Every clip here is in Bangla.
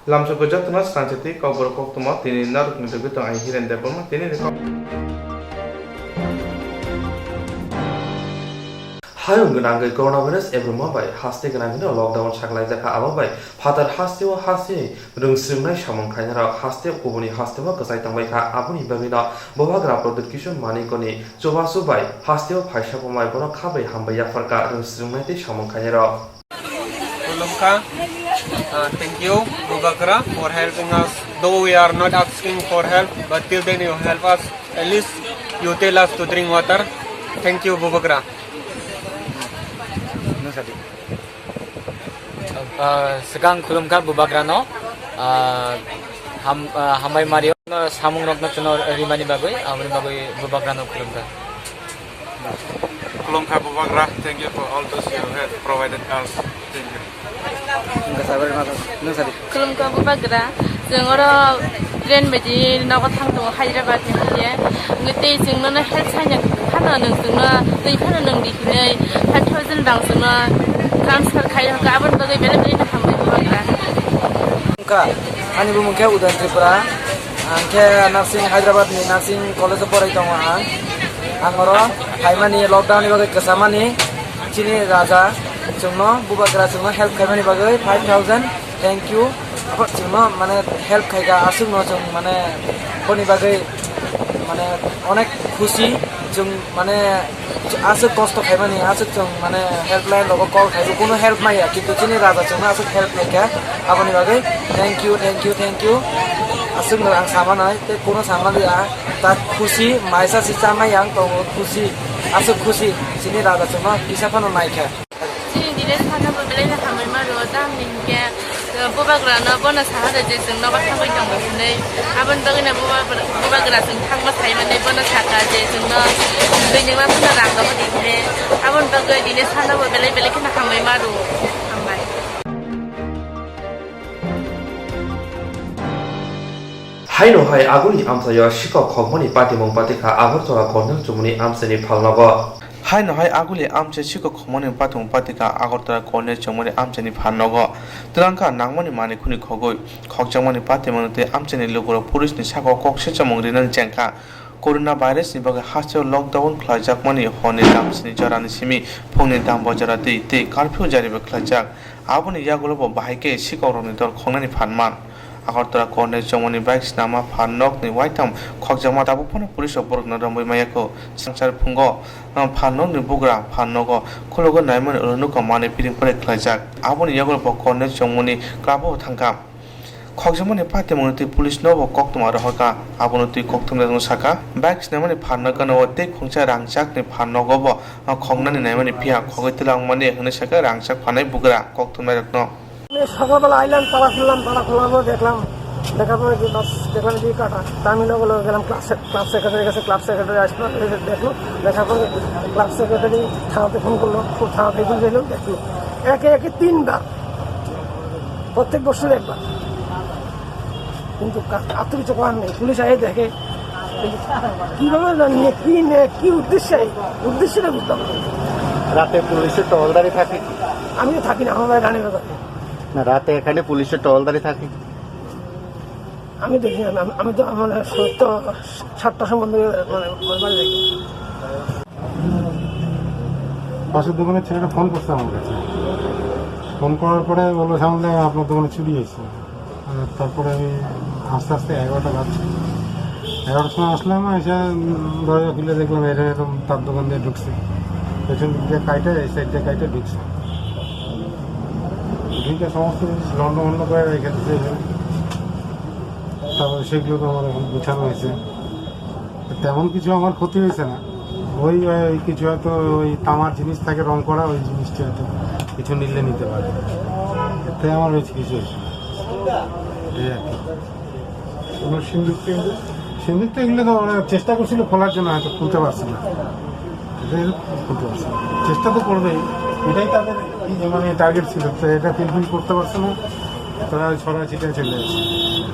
Lamso Gojatuna Swrangchati Kokborok Koktwma tini naruk ni dogi tong ai hiren depoma tini Hayung genanggai coronavirus ebruma bai haste genanggai lockdown saklai jaka aba bai phatar haste o haste rungsrimnai samung khainara haste kubuni haste ba kasai tangbai kha abuni bagina bobagra production manikoni chobasu bai haste o phaisa pomai bono khabai hambai yafarka rungsrimnai te samung khainara Thank you, Bubakra, for helping us. Though we are not asking for help, but till then you help us. At least you tell us to drink water. Thank you, Bubakra. Sekarang kulumkan Bubakra no, hambai Mario no samung rokna cuno rimani bagui, amri bagui Bubakra no kulumkan. Kulumka Bubakra, thank you for all those you have provided us. Thank you. Kulumka Bubakra, जों आरो ट्रेन बायदि नाव थांदों हायद्राबाद निफ्राय गते जोंनो हेल्थ साइन्स फानो नोंजोंनो दै फानो नों दिखिनै 5000 रां जोंनो ट्रान्सफार खायो गाबोन बगै बेले बेले थांबाय Bubakra Kulumka ani bumungke udan Tripura angke nursing Hyderabad ni nursing college porai dong angoro haimani lockdown ni bagai kesamani chini raja जोंनो Bubakra जोंनो हेल्प खायमानि बागै 5000 थैंक यू अब जोंनो माने हेल्प खायगा आसुनो जों माने कोनि बागै माने अनेक खुशी जों माने आसु कष्ट खायमानि आसु जों माने हेल्पलाइन लोगो कल खायबो कोनो हेल्प माया किन्तु चिनि राजा जोंनो आसु हेल्प लेखा आबनि बागै थैंक यू आसु आं सामानाय ते कोनो सामालिया ता खुशी माइसा सिसा मायां तो खुशी आसु खुशी चिनि राजा जोंनो किसाफानो नायखा दिनै सानबो बेले थांबाय मारो दामनि के Bubakra no bona sahada je जोंनो थांबाय दं नै आबन बगैना Bubakra जों थांबा थायमाने bona साका जे जोंनो दैनिमा फुना रांगा दिने आबन बगै दिनै सानबो बेले बेले खना थांबाय मारो थांबाय Haino hai aguni amsayo shikok khogmani patimong patika agartala kornel chumuni amsani phalnago Haino hai aguli amche shikok khogmani patimong patika agartala kornel chumuni amsani phalnago Trangka nangmani mani khuni khogoi khogjamani patimong te amsani logoro police ni sako kokse chamong rinan jengka Corona virus ni bagai hasil lockdown khlajakmani hone damsini jarani simi phongni dam bajarate te curfew jari be khlajak aboni yagulo bahike sikoroni dol khongnani phanman Agartala kornel chomoni bikes nama phanok ni waitam khogjama dabu phone police oborok na rambai mayako sangsar phungo phanok ni bugra phanogo khologo naimani urunu kamane piring pore khlajak aboni yagulo kornel chomoni klabo thangka khogjamani patemoni police no koktwma rohaka abonoti koktwma dong saka bikes namani phanaka no te khungcha rangchak ni phanogo bo khongnani naimani pia khogitilang mani hne saka rangchak phanai bugra koktwma rakno সকালবেলা আইলাম তালা খোলাবো দেখলাম দেখার পরে কি বাস দেখলাম কি কাটা তামিলগুলো গেলাম ক্লাব সেক্রেটারি কাছে ক্লাব সেক্রেটারি আসলো দেখলো দেখার পরে ক্লাব সেক্রেটারি থানাতে ফোন করলো থানাতে ফোন গেল দেখলো একে 3বার প্রত্যেক বছর একবার কিন্তু এত কিছু করার নেই পুলিশ আগে দেখে কিভাবে জানিয়ে কি উদ্দেশ্যটা বুঝতাম রাতে পুলিশের টহলদারি থাকে আমিও থাকি না আমার গানের কথা না রাতে এখানে পুলিশের টহলদারি থাকে আমি দেখি না আমি তো মানে 7টার সম্বন্ধে মানে দেখি পাশের দোকানের ছেলেটা ফোন করছে আমার কাছে ফোন করার পরে বললো সামনে আপনার দোকানে চুরি হয়েছে তারপরে আমি আস্তে আস্তে 11টা বাজছে 11টার সময় আসলাম এসে দরজা খুলে দেখলাম এরকম তার দোকান দিয়ে ঢুকছে পেছন দিক দিয়ে কাইটে এই সাইড দিয়ে কাইটে ঢুকছে ঢুকে সমস্ত জিনিস লন্ড করে রেখে দিচ্ছে তারপরে সেগুলো তো আমার এখন গুছানো হয়েছে তেমন কিছু আমার ক্ষতি হয়েছে না ওই কিছু হয়তো ওই তামার জিনিস থাকে রং করা ওই জিনিসটা হয়তো কিছু নিলে নিতে পারে এতে আমার হয়েছে কিছু হয়েছে এই আর কি কোনো সিন্দুক তো এগুলো তো চেষ্টা করছিল খোলার জন্য হয়তো খুলতে পারছে না খুলতে পারছে না চেষ্টা তো করবেই এটাই তাদের মানে টার্গেট ছিল তো এটা ফিলফিল করতে পারছে না তারা ছড়া ছিটায় চলে যাচ্ছে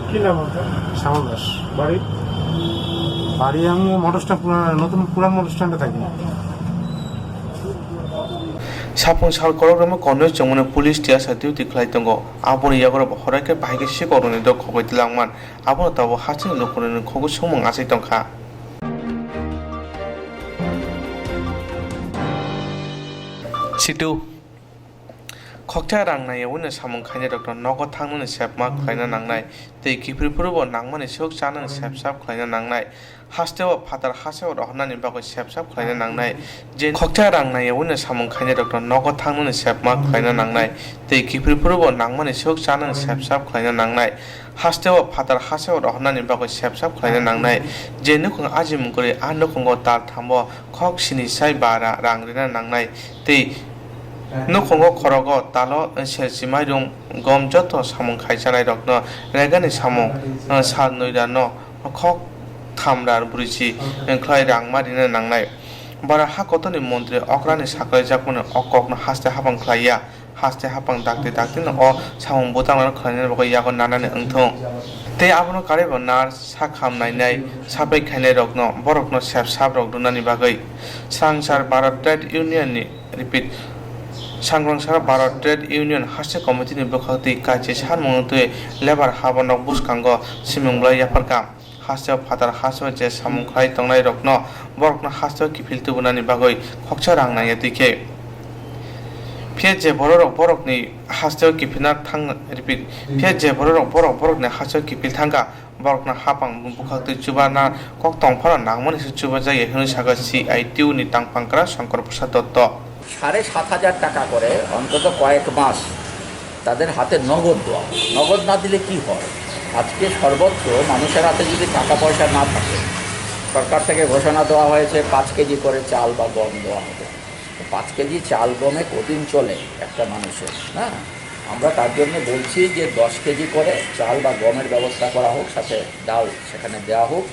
কি নাম শ্যামল দাস বাড়ি আমি মোটর স্ট্যান্ড নতুন পুরান মোটর স্ট্যান্ডে থাকি সাপুং সাল করগ্রামে কর্নেল চমনে পুলিশ টিয়াসা ডিউটি খাই দङ আবনি ইয়াগর হরাইকে বাহাইকে সিকরনি দ খबै দিলাंगमान আবনো তাবো হাসিং লোকরनि খগু সুমং আসै দंखा सिटु खक्ता रांनाय उन सामं खायने डक्टर नगद थांनो सेपमा खायना नांनाय दै किफ्रिफोरबो नांमानि सोक जानो सेपसाप खायना नांनाय हास्टेव फादार हासेव रहनानि बागै सेपसाप खायना नांनाय जे खक्ता रांनाय उन सामं खायने डक्टर नगद थांनो सेपमा खायना नांनाय दै किफ्रिफोरबो नांमानि सोक जानो सेपसाप खायना नांनाय हास्टेव फादार हासेव रहनानि बागै सेपसाप खायना नांनाय जे नखं आजि मुगरे आ नखंगो तार थांबो खक सिनि साइ बारा रांरिना नांनाय दै नखंगो खरगो तालो सेरसि माइरं गम जत सामं खायजानाय रत्न रेगानि सामं सा नयदा न खक थामरार बुरिसि खलाय रांमारिनो नांनाय बारा हाकतनि मन्त्रि अक्रानि साखै जाकमन अककनो हास्ते हाबां खलाया हास्ते हाबां दागते दागते न अ सामं बोतांना खलायनाय बगै यागो नानानि ओंथं ते आबनो कारेबो नार सा खामनायनाय साबै खायनाय रत्न बरकनो सेब साब रगदुनानि बागै सांसार भारत ट्रेड इउनियननि रिपिट सांग्रांसार भारत ट्रेड इउनियन हास्य कमिटिनि बखाति काचे सानमंतुए लेबार हाबानक बुसखांग सिमुंब्ला याफारका हास्य फादार हास्य जे सामुखाय तंनाय रत्न बरकनो हास्य किफिलतुबनानि बागै खक्सा रांनाय दिखे फे जे बरकनि हास्य किफिना थां रिपिट फे जे बरकनि हास्य किफिल थांगा बरकनो हापां बुखाति चुबाना कक तंफाना नांमनि चुबा जाय होनो सागा CITU नि तांफांकरा शंकर प्रसाद दत्त 7,500 টাকা করে অন্তত কয়েক মাস তাদের হাতে নগদ দেওয়া নগদ না দিলে কি হয় আজকে সর্বত্র মানুষের হাতে যদি টাকা পয়সা না থাকে সরকার থেকে ঘোষণা দেওয়া হয়েছে 5 কেজি করে চাল বা গম দেওয়া হবে 5 কেজি চাল গমে কদিন চলে একটা মানুষের না আমরা তার জন্য বলছি যে 10 কেজি করে চাল বা গমের ব্যবস্থা করা হোক সাথে ডাল সেখানে দেওয়া হোক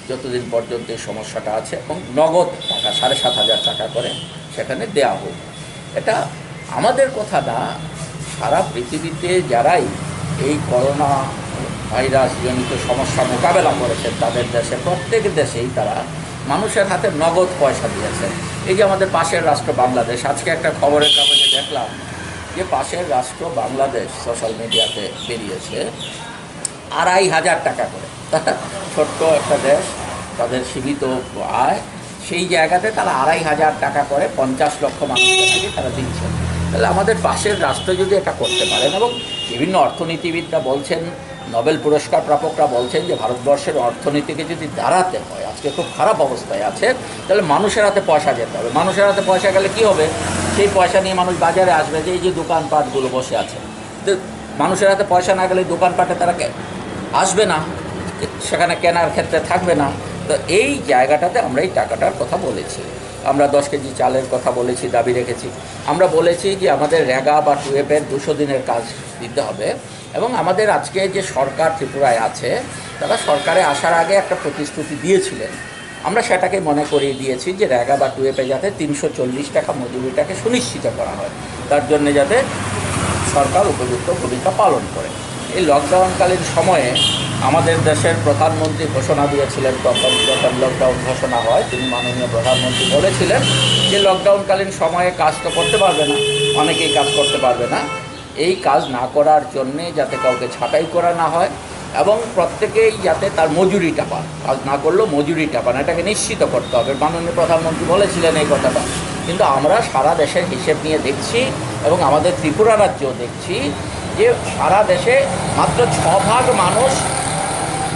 যতদিন পর্যন্ত এই সমস্যাটা আছে এবং নগদ টাকা 7,500 টাকা করে সেখানে দেওয়া হোক এটা আমাদের কথা না সারা পৃথিবীতে যারাই এই করোনা ভাইরাস জনিত সমস্যা মোকাবেলা করেছেন তাদের দেশে প্রত্যেক দেশেই তারা মানুষের হাতে নগদ পয়সা দিয়েছেন এই যে আমাদের পাশের রাষ্ট্র বাংলাদেশ আজকে একটা খবরের কাগজে দেখলাম যে পাশের রাষ্ট্র বাংলাদেশ সোশ্যাল মিডিয়াতে বেরিয়েছে 2,500 টাকা করে ছোট্ট একটা দেশ তাদের সীমিত আয় সেই জায়গাতে তারা 2,500 টাকা করে 50 লক্ষ মানুষকে তারা দিচ্ছেন তাহলে আমাদের পাশের রাষ্ট্র যদি এটা করতে পারেন এবং বিভিন্ন অর্থনীতিবিদরা বলছেন নোবেল পুরস্কার প্রাপকরা বলছেন যে ভারতবর্ষের অর্থনীতিকে যদি দাঁড়াতে হয় আজকে খুব খারাপ অবস্থায় আছে তাহলে মানুষের হাতে পয়সা যেতে হবে মানুষের হাতে পয়সা গেলে কি হবে সেই পয়সা নিয়ে মানুষ বাজারে আসবে যে এই যে দোকানপাটগুলো বসে আছে তো মানুষের হাতে পয়সা না গেলে দোকানপাটে তারা আসবে না সেখানে কেনার ক্ষেত্রে থাকবে না তো এই জায়গাটাতে আমরা এই টাকাটার কথা বলেছি আমরা 10 কেজি চালের কথা বলেছি দাবি রেখেছি আমরা বলেছি যে আমাদের রেগা বা টুয়েপের 200 দিনের কাজ দিতে হবে এবং আমাদের আজকে যে সরকার ত্রিপুরায় আছে তারা সরকারে আসার আগে একটা প্রতিশ্রুতি দিয়েছিলেন আমরা সেটাকে মনে করিয়ে দিয়েছি যে রেগা বা টুয়েপে যাতে 340 টাকা মজুরিটাকে সুনিশ্চিত করা হয় তার জন্য যাতে সরকার উপযুক্ত ভূমিকা পালন করে এই লকডাউনকালীন সময়ে আমাদের দেশের প্রধানমন্ত্রী ঘোষণা দিয়েছিলেন প্রথম লকডাউন ঘোষণা হয় তিনি মাননীয় প্রধানমন্ত্রী বলেছিলেন যে লকডাউনকালীন সময়ে কাজ তো করতে পারবে না অনেকেই কাজ করতে পারবে না এই কাজ না করার জন্যে যাতে কাউকে ছাঁটাই করা না হয় এবং প্রত্যেকেই যাতে তার মজুরিটা পান কাজ না করলেও মজুরিটা পান এটাকে নিশ্চিত করতে হবে মাননীয় প্রধানমন্ত্রী বলেছিলেন এই কথাটা কিন্তু আমরা সারা দেশের হিসেব নিয়ে দেখছি এবং আমাদের ত্রিপুরা রাজ্যেও দেখছি যে সারা দেশে মাত্র 6 ভাগ মানুষ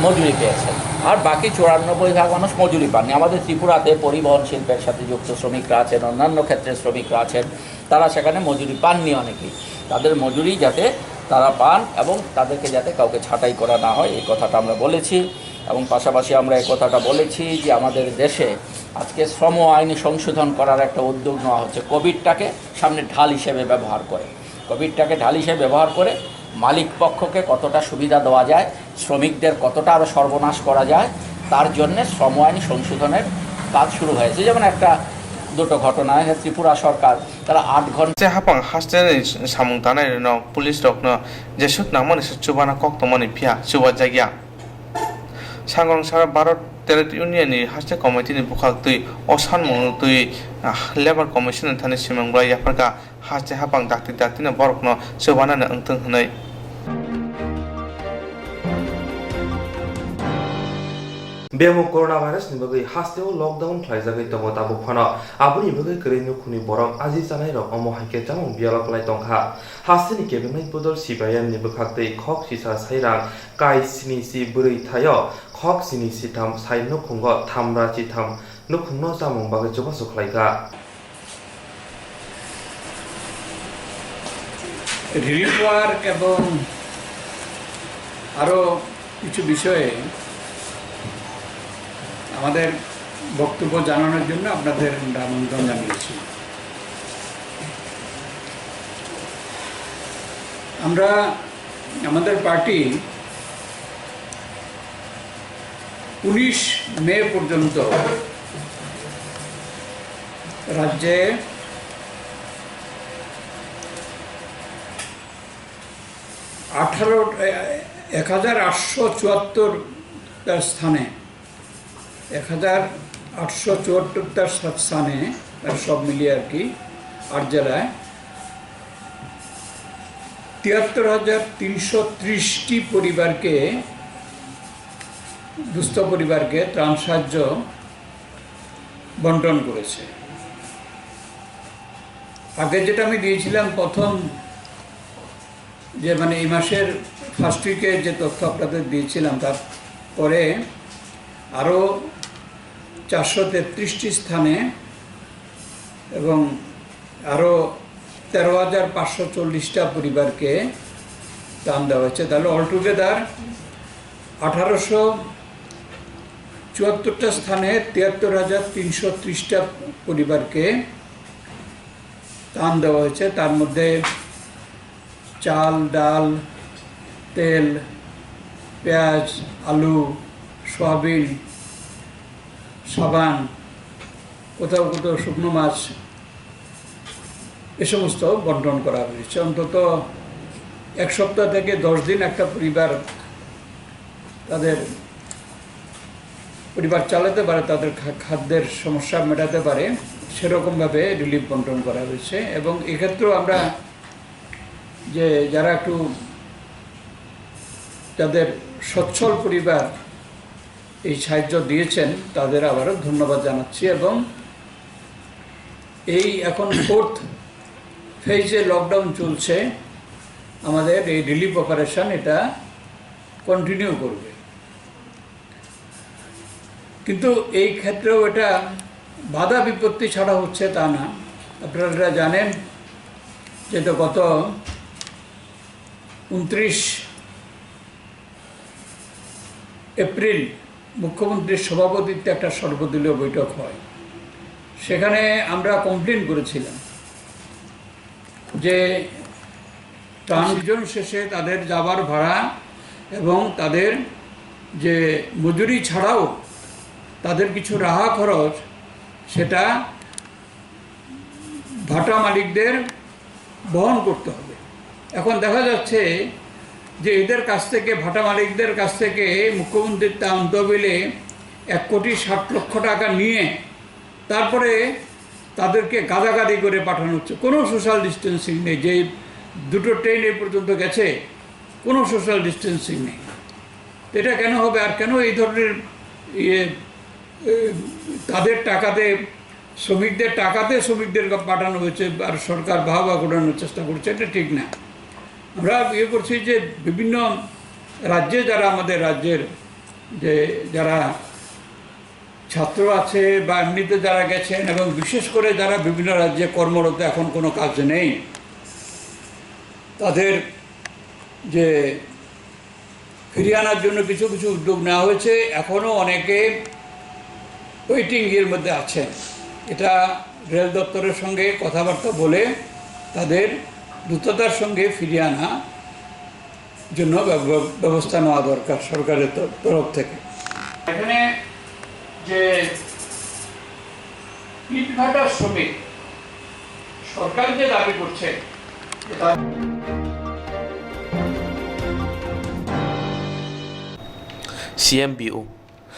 মজুরি পেয়েছেন আর বাকি 94 ভাগ মানুষ মজুরি পাননি আমাদের ত্রিপুরাতে পরিবহন শিল্পের সাথে যুক্ত শ্রমিকরা আছেন অন্যান্য ক্ষেত্রে শ্রমিকরা আছেন তারা সেখানে মজুরি পাননি অনেকেই তাদের মজুরি যাতে তারা পান এবং তাদেরকে যাতে কাউকে ছাঁটাই করা না হয় এই কথাটা আমরা বলেছি এবং পাশাপাশি আমরা এই কথাটা বলেছি যে আমাদের দেশে আজকে শ্রম আইন সংশোধন করার একটা উদ্যোগ নেওয়া হচ্ছে কোভিডটাকে সামনে ঢাল হিসেবে ব্যবহার করে কোভিডটাকে ঢাল হিসেবে ব্যবহার করে মালিক পক্ষকে কতটা সুবিধা দেওয়া যায় শ্রমিকদের কতটা আরও সর্বনাশ করা যায় তার জন্য শ্রম আইন সংশোধনের কাজ শুরু হয়েছে যেমন একটা দুটো ঘটনা ত্রিপুরা সরকার তারা 8 ঘন্টা হাপাং হাস্তে সামুং তানাই ন পুলিশ রকন যে সুত নামনি চুবানা কক্তমানি ফিয়া চুবা জায়গা सांग्रांसार भारत ट्रेड यूनियन हास्टे कमिटी बुखाक तुई असान मंग तुई लेबर कमिशन थाने सिमंगला याफरका हास्टे हापां दाक्ति दाक्ति न बरकनो सोबाना न अंतों हनै बेमो कोरोना भाइरस नि बगै हास्तेव लकडाउन ख्लाइजागै दङ ताबो फनो आबुनि बगै करेनु खुनि बरक आजि जानाय रक अमो हाइके जामु बियालक लाइ दंखा हास्तेनि केबिनेट बदल सिबायान नि बखाक्तै खक सिसा साइरां काइ सिनि सि बुरै थायो खक सिनि सिथाम साइनो खुंग थामरा चिथाम नुखुंनो जामुं बगै जबा सख्लाइगा রিলিফ ওয়ার্ক এবং আরও কিছু বিষয়ে আমাদের বক্তব্য জানানোর জন্য আপনাদের আমন্ত্রণ জানিয়েছি। আমরা আমাদের পার্টি 19 মে পর্যন্ত রাজ্যে 1874 স্থানে 1874 স্থানে সব মিলিয়ে আর কি 8 জেলায় 73,330টি পরিবারকে দুস্থ পরিবারকে ত্রাণ সাহায্য বন্টন করেছে। আগে যেটা আমি দিয়েছিলাম প্রথম যে মানে এই মাসের ফার্স্ট উইকে যে তথ্য আপনাদের দিয়েছিলাম তারপরে আরও 433টি স্থানে এবং আরও 13,540টা পরিবারকে দান দেওয়া হয়েছে। তাহলে অলটুগেদার 1874টা স্থানে 73,330টা পরিবারকে দান দেওয়া হয়েছে। তার মধ্যে চাল, ডাল, তেল, পেঁয়াজ, আলু, সয়াবিন, সাবান, কোথাও কোথাও শুকনো মাছ এ সমস্ত বন্টন করা হয়েছে। অন্তত এক সপ্তাহ থেকে 10 দিন একটা পরিবার তাদের পরিবার চালাতে পারে, তাদের খাদ্যের সমস্যা মেটাতে পারে, সেরকমভাবে রিলিফ বন্টন করা হয়েছে। এবং এক্ষেত্রেও আমরা যে যারা একটু যাদের সচ্ছল পরিবার এই সাহায্য দিয়েছেন তাদের আবারও ধন্যবাদ জানাচ্ছি। এবং এই এখন 4th ফেজে লকডাউন চলছে, আমাদের এই রিলিফ অপারেশন এটা কন্টিনিউ করবে। কিন্তু এই ক্ষেত্রেও এটা বাধা বিপত্তি ছাড়া হচ্ছে তা না। আপনারা জানেন যে তো গত 29 এপ্রিল মুখ্যমন্ত্রীর সভাপতিত্বে একটা সর্বদলীয় বৈঠক হয়। সেখানে আমরা কমপ্লেন করেছিলাম যে ট্রানজিশন শেষে তাদের যাবার ভাড়া এবং তাদের যে মজুরি ছাড়াও তাদের কিছু রাহা খরচ সেটা ভাটা মালিকদের বহন করতে হবে। এখন দেখা যাচ্ছে যে এদের কাছ থেকে ভাটা মালিকদের কাছ থেকে মুখ্যমন্ত্রীর তহবিলে 1,60,00,000 টাকা নিয়ে তারপরে তাদেরকে গাদাগাদি করে পাঠানো হচ্ছে। কোনো সোশ্যাল ডিস্টেন্সিং নেই। যে 2টো ট্রেন এই পর্যন্ত গেছে, কোনো সোশ্যাল ডিস্টেন্সিং নেই। এটা কেন হবে? আর কেন এই ধরনের তাদের টাকাতে শ্রমিকদের পাঠানো হয়েছে আর সরকার বাহবা ঘোরানোর চেষ্টা করছে? এটা ঠিক না। আমরা করছি যে বিভিন্ন রাজ্যে যারা আমাদের রাজ্যের যে যারা ছাত্র আছে বা এমনিতে যারা গেছেন এবং বিশেষ করে যারা বিভিন্ন রাজ্যে কর্মরত এখন কোনো কাজ নেই, তাদের যে ফিরিয়ে আনার জন্য কিছু কিছু উদ্যোগ নেওয়া হয়েছে। এখনও অনেকে ওয়েটিং এর মধ্যে আছেন। এটা রেল দপ্তরের সঙ্গে কথাবার্তা বলে তাদের দ্রুততার সঙ্গে ফিরিয়ে আনা জন্য ব্যবস্থা নেওয়া দরকার সরকারের তরফ থেকে। এখানে যে ইটভাটার শ্রমিক সরকার যে দাবি করছে CMBO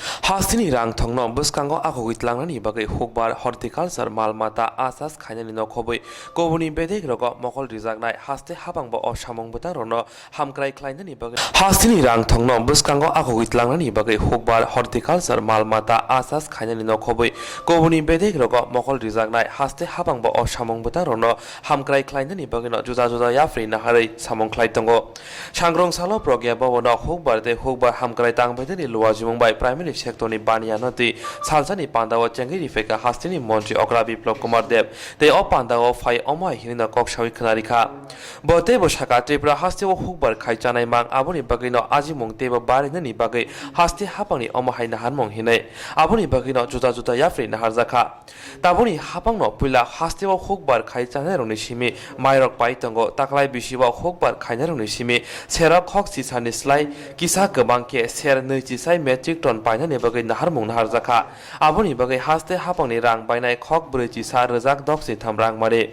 Hasini rang thongno buskango akogit langnani bagai hokbar horticulture malmata asas khainani no khoboi kobuni bedek rogo mokol rijaknai haste habangbo osamong bota rono hamkrai khlainani bagai Hasini rang thongno buskango akogit langnani bagai hokbar horticulture malmata asas khainani no khoboi kobuni bedek rogo mokol rijaknai haste habangbo osamong bota rono hamkrai khlainani bagai no juda juda yafri naharai samong khlai tongo sangrong salo progya bono hokbar de hokbar hamkrai tangbedeni luwajimong bai primary sectorni baniya noti salsani pandawo chengiri feka hastini montri okra biplop kumar dev te o pandawo fai omai hinina koksawi khnarikha bote bo shaka tripura haste o hukbar khaichanai mang aboni bagino ajimong tebo barinani bagai haste hapangni omahai nahanmong hinai aboni bagino juta juta yafri naharjakha taboni hapangno puila haste o hukbar khaichanai rongni simi mairok paitongo taklai bisiwa hukbar khainai rongni simi serok hok sisani slai kisa gobangke ser neichi sai metric ton painani bagai naharmong naharjakha aboni bagai haste hapangni rang bainai khok braichi sa rojak doksi thamrang mare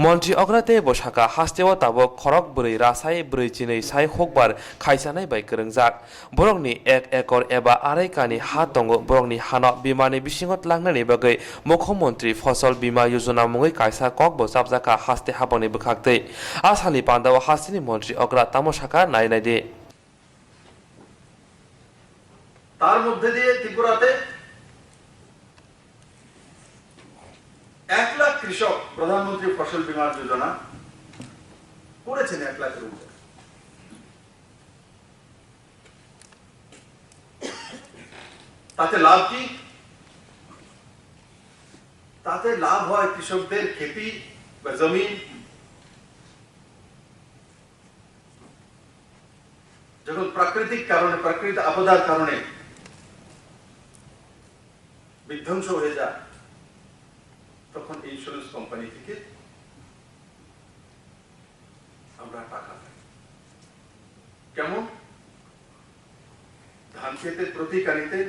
মন্ত্রী অগ্রাতে বসাকা হাস্তেও তাবো খরক বরৈ রাসাই ব্রৈচিनै সাই হকবার খাইসানাই বাই করংজাক বরংনি এক একর এবা আড়াই কানি হা দङ বরংনি হান বিমানি বিসিঙত লাংনানি বাগै মুখ্যমন্ত্রী ফসল বিমা योजना मुङै कायसा ककबो साबजाका हास्ते हाबनि बखाक्तै आसानि पान्दाव हास्तिनि मन्त्री अग्रा तामसाका नायनायदे তার মধ্যে দিয়ে ত্রিপুরাতে 1 লাখ কৃষক প্রধানমন্ত্রী ফসল বীমা যোজনা করেছেন 1 লাখের উপর তাতে লাভ কি তাতে লাভ হয় কৃষকদের খেতি বা জমি যখন প্রাকৃতিক কারণে প্রাকৃতিক আপদার কারণে বিধ্বংস হয়ে যায় তখন ইন্স্যুরেন্স কোম্পানি থেকে আমরা টাকা পাই কেমন ধান ক্ষেতের প্রতি কানিতে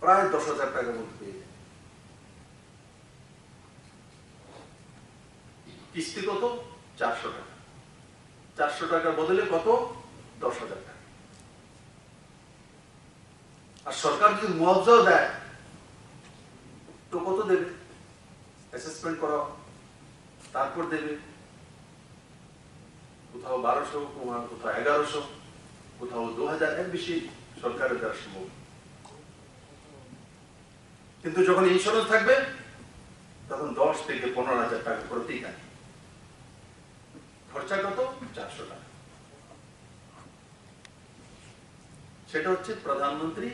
প্রায় 10,000 টাকা মতো পেয়ে যায় কিস্তি কত 400 টাকা 400 টাকার বদলে কত 10,000 টাকা আর সরকার যদি মুআবজাও দেয় তো কত দেবে অ্যাসেসমেন্ট করা তারপর দেবে কোথাও 1200 কোথাও 1100 কোথাও 2000 এর বেশি সরকারের দ্বারা সম্ভব কিন্তু যখন ইন্স্যুরেন্স থাকবে তখন 10 থেকে 15,000 টাকা প্রতি কানি খরচা কত 400 টাকা সেটা হচ্ছে প্রধানমন্ত্রী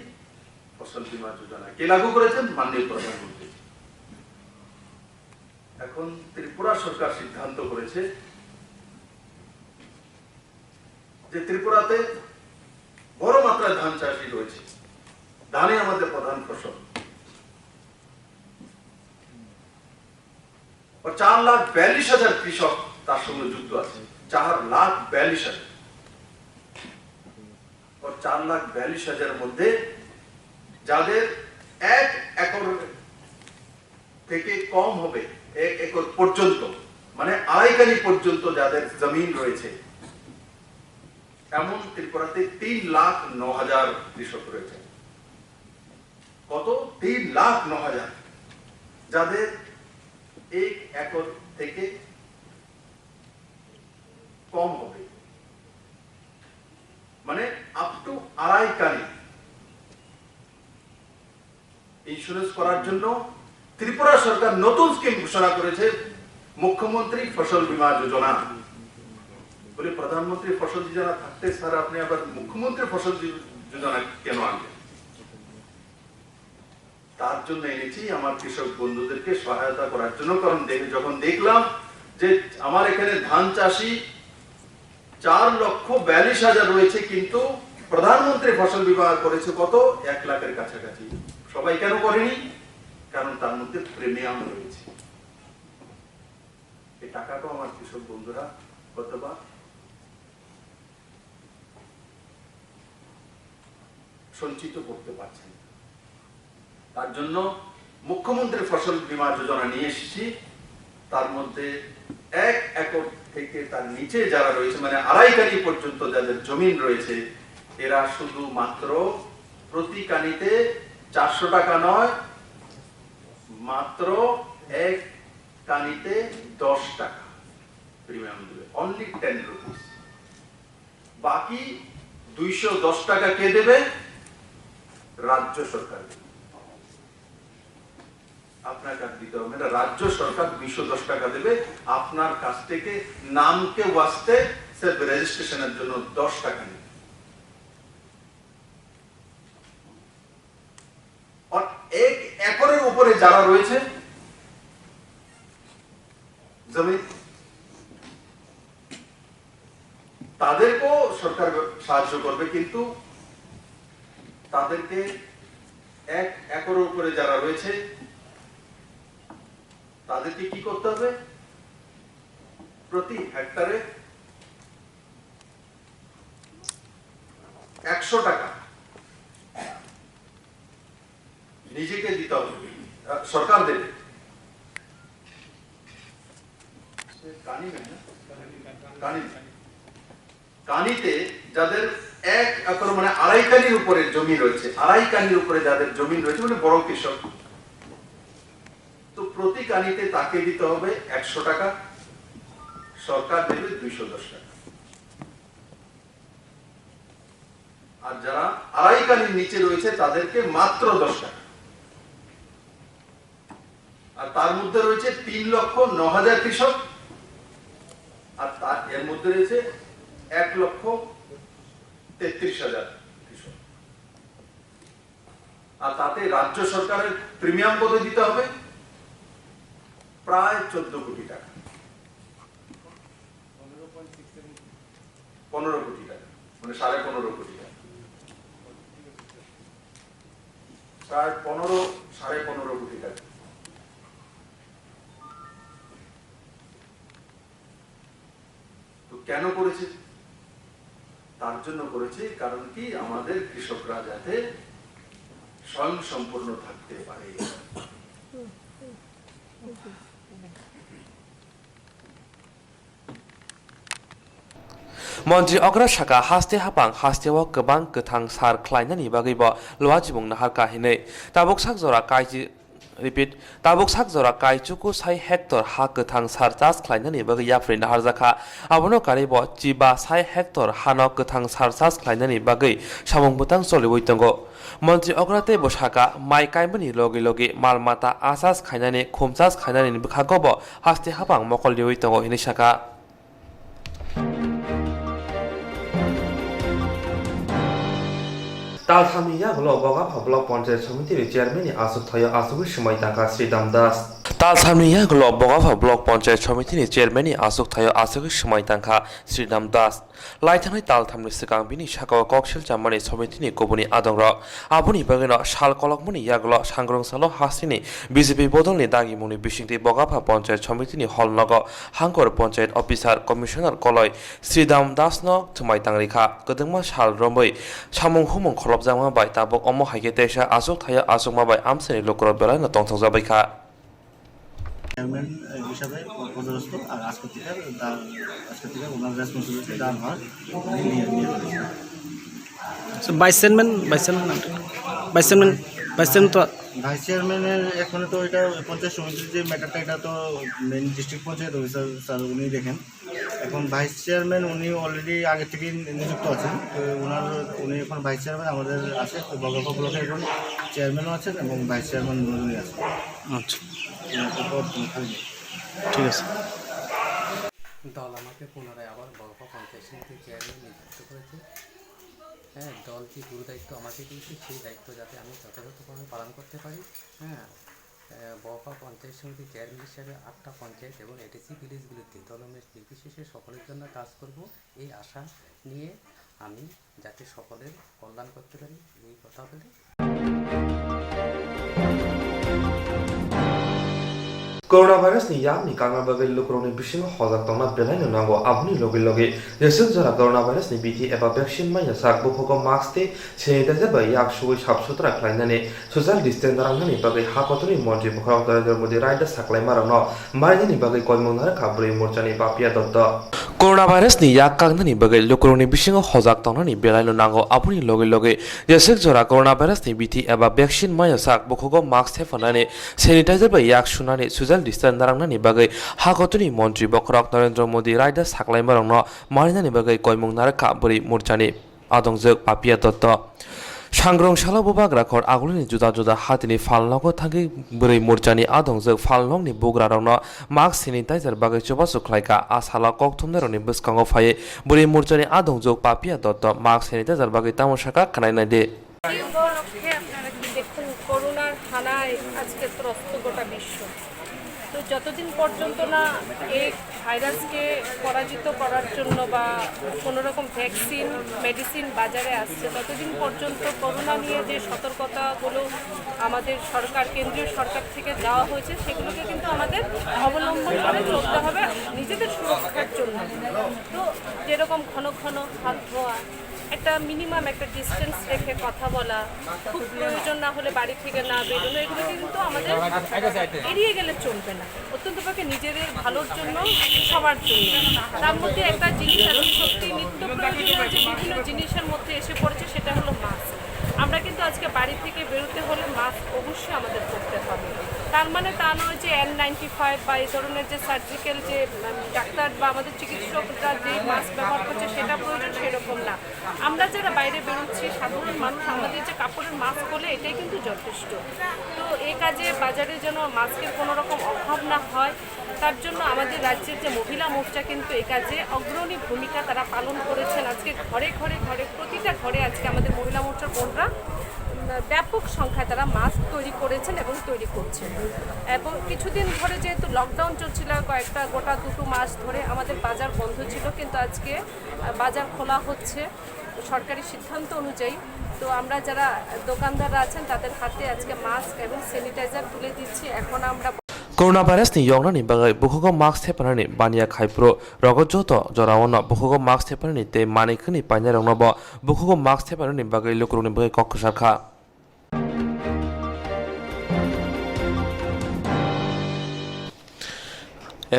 ফসল বীমা যোজনা কে লাগু করেছেন মাননীয় প্রধানমন্ত্রী এখন ত্রিপুরা সরকার সিদ্ধান্ত করেছে যে ত্রিপুরাতে বড় মাত্রায় ধান চাষী রয়েছে ধানই আমাদের প্রধান ফসল 4,42,000 কৃষক তার সঙ্গে যুক্ত আছে 4,42,000 4,42,000 মধ্যে যাদের 1 একর থেকে কম হবে 1 একর পর্যন্ত মানে আড়াই কানি পর্যন্ত যাদের জমিন রয়েছে এমন ত্রিপুরাতে 3,09,000 কৃষক রয়েছে কত 3,09,000 যাদের 1 একর থেকে কম হবে মানে আপ টু আড়াই কানি ইন্স্যুরেন্স করার জন্য ত্রিপুরা সরকার নতুন স্কিম ঘোষণা করেছে মুখ্যমন্ত্রী ফসল বীমা যোজনা বলে প্রধানমন্ত্রী ফসল যোজনা থাকতে স্যার আপনি আবার মুখ্যমন্ত্রী ফসল যোজনা কেন আনলেন তার জন্য এনেছি আমার কৃষক বন্ধুদেরকে সহায়তা করার জন্য কারণ যখন দেখলাম যে আমার এখানে ধান চাষী 4,42,000 রয়েছে কিন্তু প্রধানমন্ত্রী ফসল বীমা করেছে কত 1 লাখের কাছাকাছি সবাই কেন করেনি কারণ তার মধ্যে প্রিমিয়াম রয়েছে এই টাকাটা আমার কৃষক বন্ধুরা অথবা সঞ্চিত করতে পারছেন তার জন্য মুখ্যমন্ত্রী ফসল বীমা যোজনা নিয়ে এসেছি তার মধ্যে 1 একর থেকে তার নিচে যারা রয়েছে মানে আড়াই কানি পর্যন্ত যাদের জমিন রয়েছে এরা শুধুমাত্র প্রতি কানিতে 400 টাকা নয়, মাত্র এক কানিতে 10 টাকা প্রিমিয়াম দেবে, অনলি 10 রুপিস। বাকি 210 টাকা কে দেবে? রাজ্য সরকার দেবে। আপনার কাছ দিতে হবে না, রাজ্য সরকার 210 টাকা দেবে আপনার কাছ থেকে, নামকে ওয়াস্তে সির্ফ রেজিস্ট্রেশনের জন্য 10 টাকা নেবে। আর 1 একরের উপরে যারা রয়েছে জমি, তাদেরকেও সরকার সাহায্য করবে, কিন্তু তাদেরকে 1 একরের উপরে যারা রয়েছে তাদেরকে কি করতে হবে? প্রতি হেক্টরে 100 টাকা নিজেকে দিতে হবে, সরকার দেবে। কানিতে যাদের 1 একর মানে 2.5 কানির উপরে জমি রয়েছে, 2.5 কানির উপরে যাদের জমি রয়েছে মানে বড় কৃষক, তো প্রতি কানিতে তাকে দিতে হবে 100 টাকা, সরকার দেবে 210 টাকা। আর যারা 2.5 কানির নিচে রয়েছে তাদেরকে মাত্র 10 টাকা। আর তার মধ্যে রয়েছে 3,09,000 কৃষক, আর তার এর মধ্যে রয়েছে 1,33,000 কৃষক। আর তাতে রাজ্য সরকারের প্রিমিয়াম কত দিতে হবে? প্রায় 14 কোটি টাকা, 15 কোটি টাকা, মানে 15.5 কোটি টাকা, প্রায় 15.5 কোটি টাকা। তো কেন করেছে? তার জন্য করেছে, কারণ কি আমাদের কৃষকরা যাতে স্বয়ং সম্পূর্ণ থাকতে পারে। मन्त्री अग्रा शाखा हास्ते हापां हास्तेव गोबां गोथां सार ख्लायनायनि बागैबो लुवाजिबुं नाहार काहिनै ताबुक साकजरा काइजि रिपिट ताबुक साकजरा काइचुकु 6 हेक्टर हा गोथां सार चास ख्लायनायनि बागै याफ्रि नाहार जाखा आबनो कारिबो चिबा 6 हेक्टर हानो गोथां सार चास ख्लायनायनि बागै सामुंबुतां सलिबोय दंगो मन्त्री अग्राते बसाका माइ काइमनि लगे लगे मालमाता आसास खायनायनि खुमचास खायनायनि बखागोबो हास्ते हापां मकल लिवै दंगो हिनि शाखा तालथामिया ब्लक ब्लक पंचायत समिति चेयरमैन आसुक थायो आसुक समय ताका श्रीदाम दास तालथामिया ब्लक पंचायत समिति चेयरमैन आसुक थायो आसुक समय ताका श्रीदाम दास लाइथांनि तालथामनि सिगां बिनि शाखाव कक्सिल जामानि समितिनि गुबुननि आदंर आबुनि बागैनो साल कलकमनि यागल सांग्रंसाल हासिनि बीजेपी बदलनि दागिमुनि बिसिंति बगाफा पंचायत समितिनि हलनग हांगर पंचायत अफिसार कमिशनार कलय श्रीदाम दासनो थुमाय तांरिखा गदंमा साल रमै सामुं हुमुं खलबजामा बाय ताबक अमो हाइके तेसा आसुक थायो आसुक माबाय आमसेनि लोकर बेलायनो तंथं जाबायखा চেয়ারম্যান হিসাবে পদস্থ, আর আজকে থেকে ওনার রেসপন্সিবিলিটি দান হয় ভাইস চেয়ারম্যানের এখন তো এটা পঞ্চায়েত সমিতির যে ম্যাটারটা, এটা তো main district panchayat officer sir উনি দেখেন। এখন ভাইস চেয়ারম্যান উনি অলরেডি আগে থেকেই নিযুক্ত আছেন, তো উনি এখন ভাইস চেয়ারম্যান আমাদের আছে, তো বগাফা ব্লকে এখন চেয়ারম্যানও আছেন এবং ভাইস চেয়ারম্যান দুজনই আছেন। আচ্ছা, ঠিক আছে। দল আমাকে পুনরায় আবার বগাফা পঞ্চায়েত সমিতির চেয়ারম্যান নিযুক্ত করেছে। হ্যাঁ, দল যে গুরু দায়িত্ব আমাকে দিয়েছে, সেই দায়িত্ব যাতে আমি যথাযথভাবে পালন করতে পারি। হ্যাঁ, বগাফা পঞ্চায়েত সমিতির চেয়ারম্যান হিসেবে 8টা পঞ্চায়েত এবং এডিসি ভিলেজগুলিতে দলমের নির্বিশেষে সকলের জন্য কাজ করব, এই আশা নিয়ে আমি যাতে সকলের কল্যাণ করতে পারি এই কথা বলে कोरोना भाइरस नि याम नि कांगा बागै लुक्रोनि बिसिङाव हजाक तंना बेलायनो नांगौ आबुनि लगे लगे जेसें जरा कोरोना भाइरस नि बिथि एबा भ्याक्सिन माइना साक बुफोको मास्क ते सेनिटाइजार बाय याक सुगै साफसुथरा खालायनानै ससियेल डिस्टेन्स रांनानै बागै हाकतनि मन्त्रि मुखराव नरेन्द्र मोदी रायदा साख्लायमारावनो मारिनि बागै कयमुंनार खाब्रै मोर्चानि बापिया Dutt Corona virus ni yak kang ni bagai lukuroni bisingo hojak tonani belai nango apuni loge loge jesek jora corona virus ni biti eba vaccine maya sak bokhogo mask thefanani sanitizer ba yak sunani social distance narangnani bagai hagotuni mantri bokrok Narendra Modi raida saklai marangno marinani bagai koimung nar kaburi murchani adongjek papia dotto Sangrong shala bubagra khor agulini juda juda hatini falnogo thagi buri murchani adongjek falnong ni bugra rongno mask sanitizer bagai choba suklaika ashala kokthumneroni buskango phaye buri murchani adongjek papia dotto mask sanitizer bagai tamoshaka kanaina de দেখুন করোনার হানায় আজকে ত্রস্ত গোটা বিশ্ব তো যতদিন পর্যন্ত না এই ভাইরাসকে পরাজিত করার জন্য বা কোনো রকম ভ্যাকসিন মেডিসিন বাজারে আসছে ততদিন পর্যন্ত করোনা নিয়ে যে সতর্কতাগুলো আমাদের সরকার কেন্দ্রীয় সরকার থেকে দেওয়া হয়েছে সেগুলোকে কিন্তু আমাদের অবলম্বন করে চলতে হবে নিজেদের সুরক্ষার জন্য তো যেরকম ঘন ঘন হাত ধোয়া একটা মিনিমাম একটা ডিস্টেন্স রেখে কথা বলা খুব প্রয়োজন না হলে বাড়ি থেকে না বেরোনো এগুলোকে কিন্তু আমাদের এড়িয়ে গেলে চলবে না অত্যন্ত পক্ষে নিজেদের ভালোর জন্য সবার জন্য তার মধ্যে একটা জিনিস এখন সত্যি নিত্য প্রয়োজনীয় যে বিভিন্ন জিনিসের মধ্যে এসে পড়েছে সেটা হলো মাস্ক আমরা কিন্তু আজকে বাড়ি থেকে বেরোতে হলে মাস্ক অবশ্যই আমাদের করতে হবে তার মানে তা নয় যে N95 বা এই ধরনের যে সার্জিক্যাল যে ডাক্তার বা আমাদের চিকিৎসকরা যে মাস্ক ব্যবহার করছে সেটা প্রয়োজন সেরকম না আমরা যারা বাইরে বেরোচ্ছি সাধারণ মানুষ আমাদের যে কাপড়ের মাস্ক হলে এটাই কিন্তু যথেষ্ট তো এই কাজে বাজারে যেন মাস্কের কোনো রকম অভাব না হয় তার জন্য আমাদের রাজ্যের যে মহিলা মোর্চা কিন্তু এই কাজে অগ্রণী ভূমিকা তারা পালন করেছেন আজকে ঘরে ঘরে ঘরে প্রতিটা ঘরে আজকে আমাদের মহিলা মোর্চার বোনরা ব্যাপক সংখ্যায় তারা মাস্ক তৈরি করেছেন এবং তৈরি করছেন এবং কিছুদিন ধরে যেহেতু লকডাউন চলছিল কয়েকটা গোটা 2 মাস ধরে আমাদের বাজার বন্ধ ছিল কিন্তু আজকে বাজার খোলা হচ্ছে সরকারি সিদ্ধান্ত অনুযায়ী তো আমরা যারা দোকানদাররা আছেন তাদের হাতে আজকে মাস্ক এবং স্যানিটাইজার তুলে দিচ্ছি এখন আমরা Corona virus ni yongnani bagai bukhogo mask thepanani bania khaipro rogojoto jorawono bukhogo mask thepanani te manikhni paina rongno bo bukhogo mask thepanani bagai lukuruni bagai kokkosarkha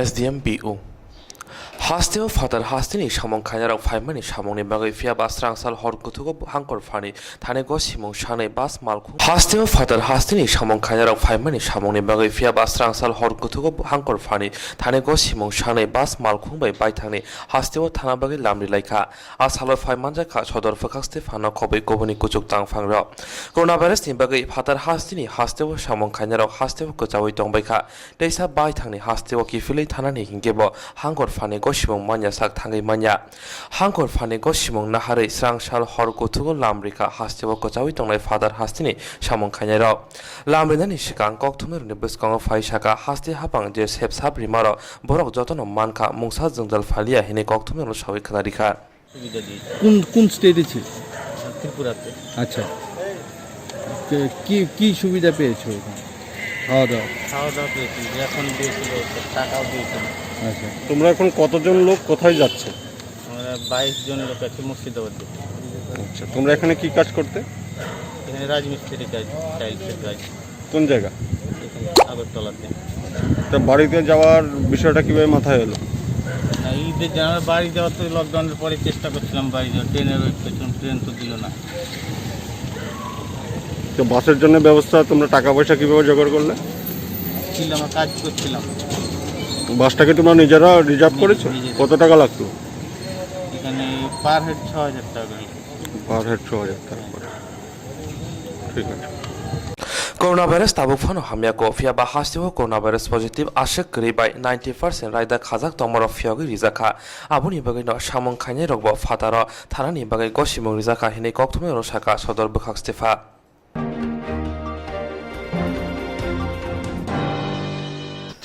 SDMBO Hasteo father hastini samong khainarok phaimani samongni bagai fiaba srangsal hor kutugo hangkor phani thane go simong shanai bas malkhu Hasteo father hastini samong khainarok phaimani samongni bagai fiaba srangsal hor kutugo hangkor phani thane go simong shanai bas malkhung bai baithangni Hasteo thana bagai lamri laikha asalo phaimanja kha sodor phakhaste phano khobai koboni kuchuk tangphangro coronavirus ni bagai father hastini Hasteo samong khainarok Hasteo kochawi tongbaikha teisa baithangni Hasteo kifilei thanani hingebo hangkor phani Goshimong manya sak thangai manya hangkor phane goshimong naharei srangshal hor kutugo lamrika hastebo kochawi tongnai father hastini samong khainai rok lamrinani sikang kokthumnerni buskango phai saka haste hapang je sepsap rimaro borok jotono mankha mungsa jungdal phalia hine kokthumnerno sawi khanarikha কোন স্টেটে ছিল ত্রিপুরাতে আচ্ছা কি কি সুবিধা পেয়েছো খাওয়া দাওয়া পেয়েছি এখন দিয়েছিল টাকাও দিয়েছিল আচ্ছা তোমরা এখন কতজন লোক কোথায় যাচ্ছে আমরা 22 জন লোক আছি মুর্শিদাবাদে আচ্ছা তোমরা এখানে কি কাজ করতে এখানে রাজমিস্ত্রি কাজ টাইলসের কাজ কোন জায়গা আগরতলাতে তা বাড়িতে যাওয়ার বিষয়টা কিভাবে মাথায় এলো না ঈদের জানার বাড়ি যাওয়ার তো লকডাউনের পরে চেষ্টা করছিলাম বাড়ি যাওয়ার ট্রেনের ওই পেছন ট্রেন তো দিল না তো বাসের জন্য ব্যবস্থা তোমরা টাকা পয়সা কিভাবে জোগাড় করলে ছিলাম কাজ করছিলাম বাসটাকে তোমরা নিজেরা রিজার্ভ করেছো কত টাকা লাগতো এখানে পার হেড ৬০০০ টাকা পার হেড ৬০০০ টাকা করে ঠিক আছে Coronavirus tabuk phano hamya ko fia ba hasteo coronavirus positive ashek kri by 90% raida khajak tomoro fiagi rizakha abuni bagai no samong khainai rokbo fataro thanani bagai gosimong rizakha hine kokthumai rosaka sodor bukhak stefa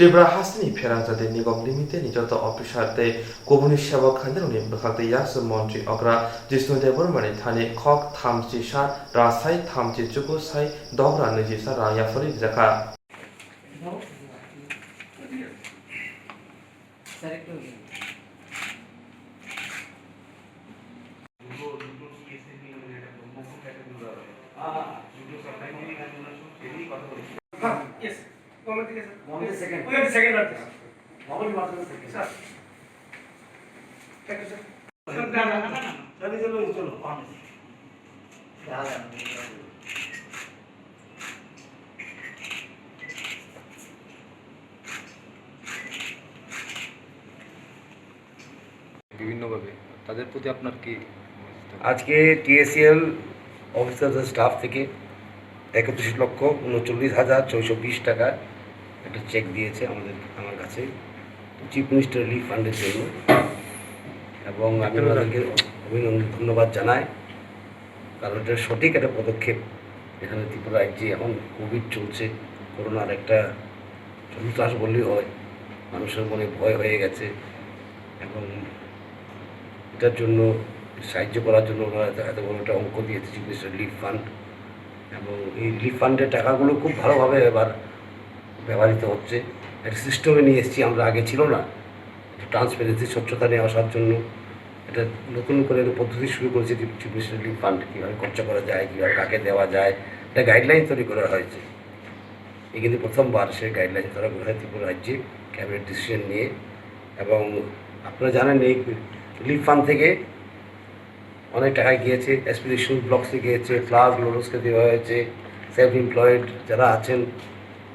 Tibra Hasni Ferangzade Nigom Limited Nijoto Official Day Kobuni Shabak Khanderoni Bukhakte Yaksu Montri Okra Jisnu Debormani Thane Kok Thamchi Sha Rasai Thamchi Chuku Sai Dogra Nijisa Raya Fori Zaka Yes. One second. Second. বিভিন্নভাবে তাদের প্রতি আপনার কি? আজকে টিএসিএল অফিসারদের স্টাফ থেকে 31,39,420 টাকা একটা চেক দিয়েছে আমার কাছে চিফ মিনিস্টার রিলিফ ফান্ডের জন্য, এবং আমি ওনাদেরকে ধন্যবাদ জানাই, কারণ এটা সঠিক একটা পদক্ষেপ। এখানে ত্রিপুরা রাজ্যে এখন কোভিড চলছে, করোনার একটা সন্ত্রাস বললেই হয়, মানুষের মনে ভয় হয়ে গেছে, এবং এটার জন্য সাহায্য করার জন্য ওরা এত বড় একটা অঙ্ক দিয়েছে চিফ মিনিস্টার রিলিফ ফান্ড, এবং এই রিলিফ ফান্ডের টাকাগুলো খুব ভালোভাবে এবার ব্যবহৃত হচ্ছে। একটা সিস্টেমে নিয়ে এসেছি আমরা, আগে ছিল না, ট্রান্সপারেন্সি স্বচ্ছতা নিয়ে আসার জন্য এটা নতুন করে একটা পদ্ধতি শুরু করেছে চিফ মিনিস্টার রিলিফ ফান্ড, কীভাবে খরচা করা যায়, কীভাবে কাকে দেওয়া যায়, একটা গাইডলাইন তৈরি করা হয়েছে। এই কিন্তু প্রথমবার সেই গাইডলাইন তৈরি করা হয় ত্রিপুরা রাজ্যে ক্যাবিনেট ডিসিশন নিয়ে। এবং আপনারা জানেন এই রিলিফ ফান্ড থেকে অনেক টাকা গিয়েছে, অ্যাসপিরেশন ব্লকসে গিয়েছে, ক্লাস লোডসকে দেওয়া হয়েছে, সেলফ এমপ্লয়েড যারা আছেন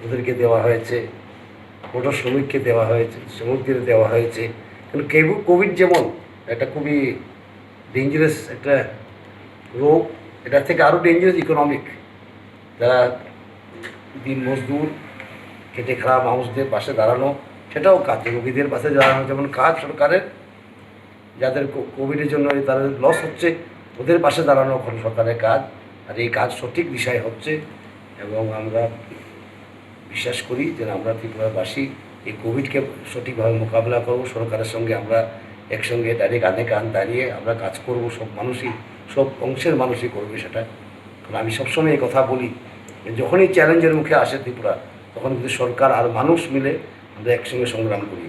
ওদেরকে দেওয়া হয়েছে, মোটর শ্রমিককে দেওয়া হয়েছে, শ্রমিকদের দেওয়া হয়েছে। কিন্তু কোভিড যেমন একটা খুবই ডেঞ্জারাস একটা রোগ, এটার থেকে আরও ডেঞ্জারাস ইকোনমিক, যারা দিন মজদুর খেটে খাওয়া মানুষদের পাশে দাঁড়ানো, সেটাও কাজ, রোগীদের পাশে দাঁড়ানো যেমন কাজ সরকারের, যাদের কোভিডের জন্য তাদের লস হচ্ছে ওদের পাশে দাঁড়ানো সরকারের কাজ। আর এই কাজ সঠিক দিশায় হচ্ছে, এবং আমরা বিশ্বাস করি যে আমরা ত্রিপুরাবাসী এই কোভিডকে সঠিকভাবে মোকাবিলা করব। সরকারের সঙ্গে আমরা একসঙ্গে দাঁড়িয়ে কাঁধে কাঁধ দাঁড়িয়ে আমরা কাজ করব, সব মানুষই, সব অংশের মানুষই করবে সেটা। কারণ আমি সবসময় এই কথা বলি, যখনই চ্যালেঞ্জের মুখে আসে ত্রিপুরা, তখন কিন্তু সরকার আর মানুষ মিলে আমরা একসঙ্গে সংগ্রাম করি।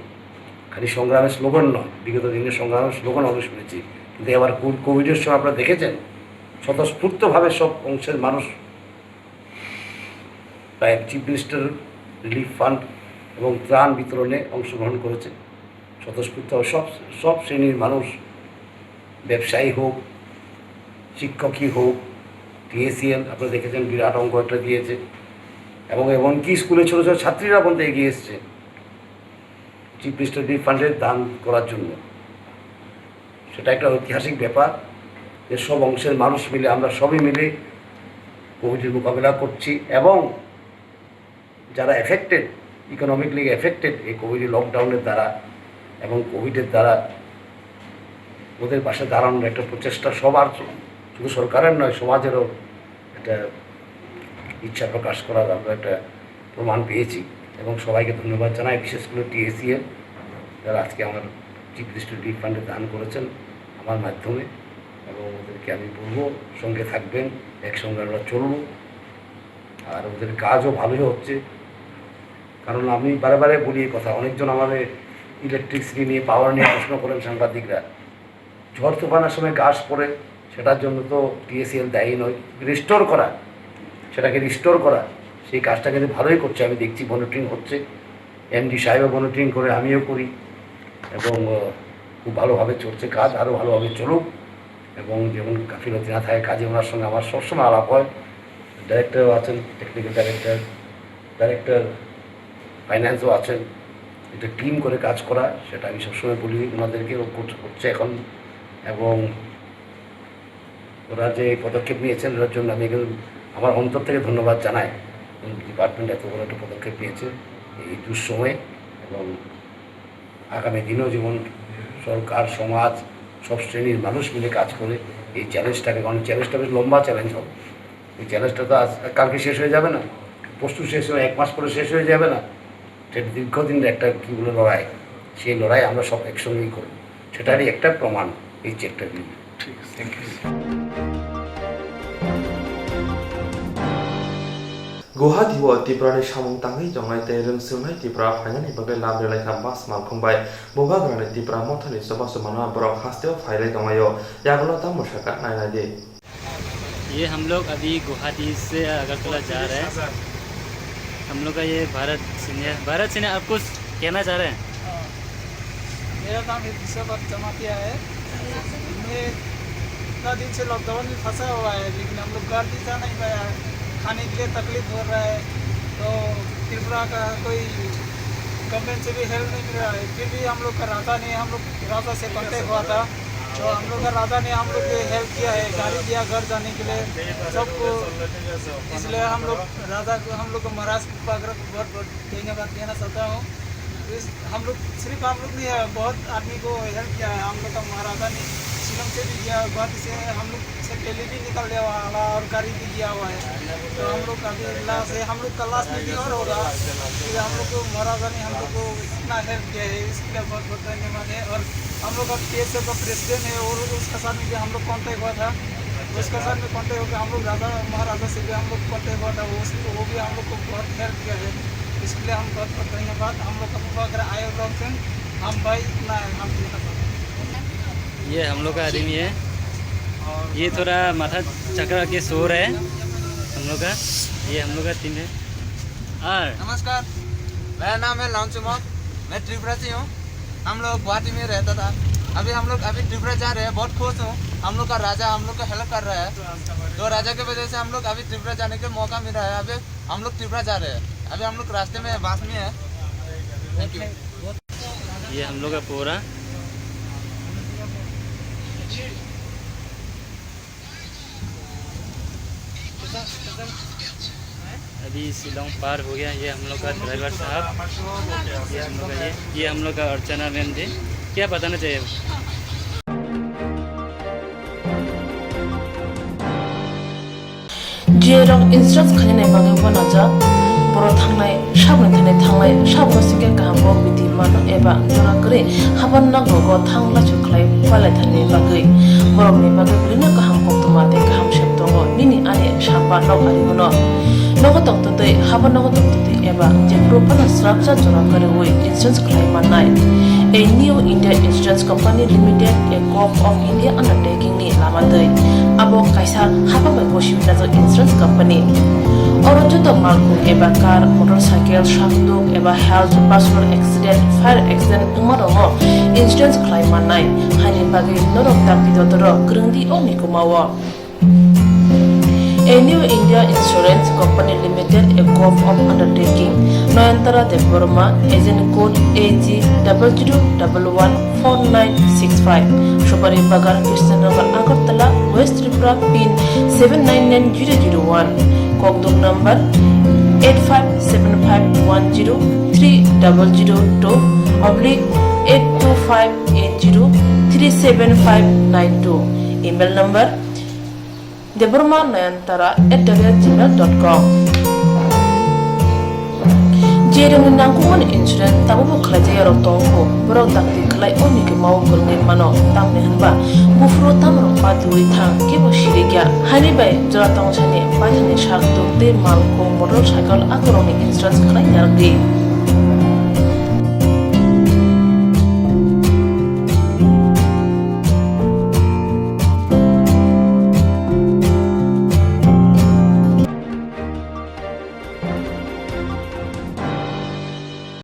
খালি সংগ্রামের স্লোগান নয়, বিগত দিনের সংগ্রামের স্লোগান আমরা শুনেছি, কিন্তু এবার কোভিডের সময় আপনারা দেখেছেন স্বতঃস্ফূর্তভাবে সব অংশের মানুষ প্রায় চিফ মিনিস্টার রিলিফ ফান্ড এবং ত্রাণ বিতরণে অংশগ্রহণ করেছে। স্বতঃস্ফূর্তভাবে সব শ্রেণীর মানুষ, ব্যবসায়ী হোক, শিক্ষকই হোক, টিএসিএল আপনারা দেখেছেন বিরাট অঙ্ক একটা দিয়েছে, এবং এমনকি স্কুলে ছোটো ছোটো ছাত্রীরা পর্যন্ত এগিয়ে এসছে চিফ মিনিস্টার রিলিফ ফান্ডের দান করার জন্য। সেটা একটা ঐতিহাসিক ব্যাপার যে সব অংশের মানুষ মিলে, আমরা সবই মিলে কোভিডের মোকাবিলা করছি, এবং যারা এফেক্টেড, ইকোনমিকলি এফেক্টেড এই কোভিডের লকডাউনের দ্বারা এবং কোভিডের দ্বারা, ওদের পাশে দাঁড়ানোর একটা প্রচেষ্টা সবার, শুধু সরকারের নয়, সমাজেরও একটা ইচ্ছা প্রকাশ করার আমরা একটা প্রমাণ পেয়েছি। এবং সবাইকে ধন্যবাদ জানাই, বিশেষ করে টিএসিএল যারা আজকে আমার চিফ মিনিস্টার রিলিফ ফান্ডে দান করেছেন আমার মাধ্যমে, এবং ওদেরকে আমি বলবো সঙ্গে থাকবেন, একসঙ্গে আমরা চলব। আর ওদের কাজও ভালোই হচ্ছে, কারণ আমি বারে বারে বলি এই কথা, অনেকজন আমাদের ইলেকট্রিসিটি নিয়ে, পাওয়ার নিয়ে প্রশ্ন করেন সাংবাদিকরা। ঝড় তুফানের সময় গাছ পড়ে, সেটার জন্য তো টিএসিএল দায়ী নয়, রিস্টোর করা, সেটাকে রিস্টোর করা, সেই কাজটা কিন্তু ভালোই করছে। আমি দেখছি মনিটরিং হচ্ছে, এমডি সাহেবও মনিটরিং করে, আমিও করি, এবং খুব ভালোভাবে চলছে কাজ, আরও ভালোভাবে চলুক। এবং যেমন গাফিলতি না থাকে কাজে, ওনার সঙ্গে আমার সবসময় আলাপ হয়। ডাইরেক্টরও আছেন, টেকনিক্যাল ডাইরেক্টর ফাইন্যান্সও আছেন, একটা টিম করে কাজ করা, সেটা আমি সবসময় বলি ওনাদেরকে, করছে এখন। এবং ওরা যে পদক্ষেপ নিয়েছেন ওটার জন্য আমি আমার অন্তর থেকে ধন্যবাদ জানাই। ডিপার্টমেন্ট এত বড় একটা পদক্ষেপ নিয়েছে এই দুঃসময়ে, এবং আগামী দিনেও যেমন সরকার, সমাজ, সব শ্রেণীর মানুষ মিলে কাজ করে এই চ্যালেঞ্জটাকে, কারণ চ্যালেঞ্জটা বেশ লম্বা চ্যালেঞ্জ হবে। এই চ্যালেঞ্জটা তো আজ কালকে শেষ হয়ে যাবে না, পরশু শেষ হয়ে 1 মাস পরে শেষ হয়ে যাবে না, সেটা দীর্ঘদিনের একটা কী বলে লড়াই, সেই লড়াই আমরা সব একসঙ্গেই করি, সেটারই একটা প্রমাণ এই চেকটা দিয়ে। ঠিক আছে, থ্যাংক ইউ। गुवाहाटी त्रिपुरानि सामुं तांगै जंगाय तै रोंसोनाय त्रिपुरा फाइनानि बागै लाम रेलायखा बास मालखंबाय बबा ग्रानि त्रिपुरा मथानि सबा समाना बरक हास्तेव फाइलाय दंगायो यागला ता मशाका नायना दे। ये हम लोग अभी गुवाहाटी से अगरतला जा रहे हैं। हम लोग का ये भारत सिन्हा आप कुछ कहना चाह रहे हैं? मेरा नाम हिस्सा जमा किया है। मैं इतना दिन से लॉकडाउन में फंसा हुआ है, लेकिन हम लोग घर भी जा नहीं पाया, खाने के लिए तकलीफ हो रहा है। तो त्रिपुरा का कोई गवर्नमेंट से भी हेल्प नहीं मिल रहा है। फिर भी हम लोग का राजा से कॉन्टेक्ट हुआ था, तो हम लोग का राजा ने हम लोग को हेल्प किया है, गाड़ी दिया घर जाने के लिए सबको। इसलिए हम लोग राजा को, हम लोग को महाराज को बहुत बहुत धन्यवाद देना चाहता हूँ। हम लोग सिर्फ हम लोग नहीं है, बहुत आदमी को हेल्प किया है। हम लोग का महाराजा ने शिलंग से भी दिया, गुवाहाटी से हम लोग से पहले भी निकल दिया हुआ और गाड़ी भी दिया हुआ है। तो हम लोग अभी लास्ट है, हम लोग का लास्ट में भी और होगा। फिर हम लोग को महाराजा ने हम लोग को इतना हेल्प किया है, इसके लिए बहुत बहुत धन्यवाद है। और हम लोग का PSF का प्रेसिडेंट है, और उसका साथ में भी हम लोग कॉन्टेक्ट हुआ था, उसका साथ में कॉन्टेक्ट होकर हम लोग महाराजा से भी हम लोग कॉन्टेक्ट हुआ था, वो भी हम लोग को बहुत हेल्प किया है। इसके लिए हम बहुत बहुत धन्यवाद। हम लोग का अगर आए लोग हम भाई इतना हम देना चाहते हैं। ये हम लोग का आदमी है, ये थोड़ा माथा चकरा के सो रहा है हम लोग का। ये हम लोग का टीम है। और नमस्कार, मेरा नाम है लाउंचुमक, मैं त्रिपुरा से हूँ। हम लोग गुवाहाटी में रहता था, अभी हम लोग त्रिपुरा जा रहे हैं। बहुत खुश हूँ, हम लोग का राजा हम लोग का हेल्प कर रहा है। तो राजा की वजह से हम लोग अभी त्रिपुरा जाने का मौका मिल रहा है। अभी हम लोग त्रिपुरा जा रहे हैं, अभी हम लोग रास्ते में बस में है। Thank you. ये हम लोग का पूरा अभी शिलोंग पार हो गया। ये हम लोग का ड्राइवर साहब, ये हम लोग का अर्चना मैम जी। क्या बताना चाहिए? जेराव इंश्योरेंस खालामनाय बागै बनाजा बर' थांनाय साबन थांनाय साबन सिगे गाहामखौ बिदि मानो एबा जरा करे हाबन नांगौ थांला सुख्लाय पालाय थानाय बागै बर'नि बागै बिदिनो गाहाम कोक्टमा दे गाहाम सेब दङ निनि आने साबा नगारिमोनो नगो तंतदै हाबन नगो तंतदै एबा जेफ्रो पाना स्राबजा जरा करे वे इंश्योरेंस खालामनाय A new India Insurance Company Limited, a co-op of India undertaking ni lamadai. Abo kaisa haba mai boshim na insurance company. Oro joto malku eba car, motorcycle, shakduk eba health, personal accident, fire accident umarongo insurance claim manai. Hani bagi norok tapi dodoro grungdi oni kumawa. A new India Insurance Company Limited, a co-op of undertaking, Noyantara de Burma, agent code AG00114965, Shubari Bagar, Krishnagar, Agartala, West Tripura, PIN 799001, Kokdok number 8575103000/82580375592, email number deburma9antara@gmail.com. Jering nangkungan insurance tabu kerja rotongko berau takti kelai oni ke mau kerengin mano tang nehanba bufro tamro patui thang kebo shiriga hani bai jora tong chane bai hani shakto te malko motorcycle akoroni insurance kelai yargi.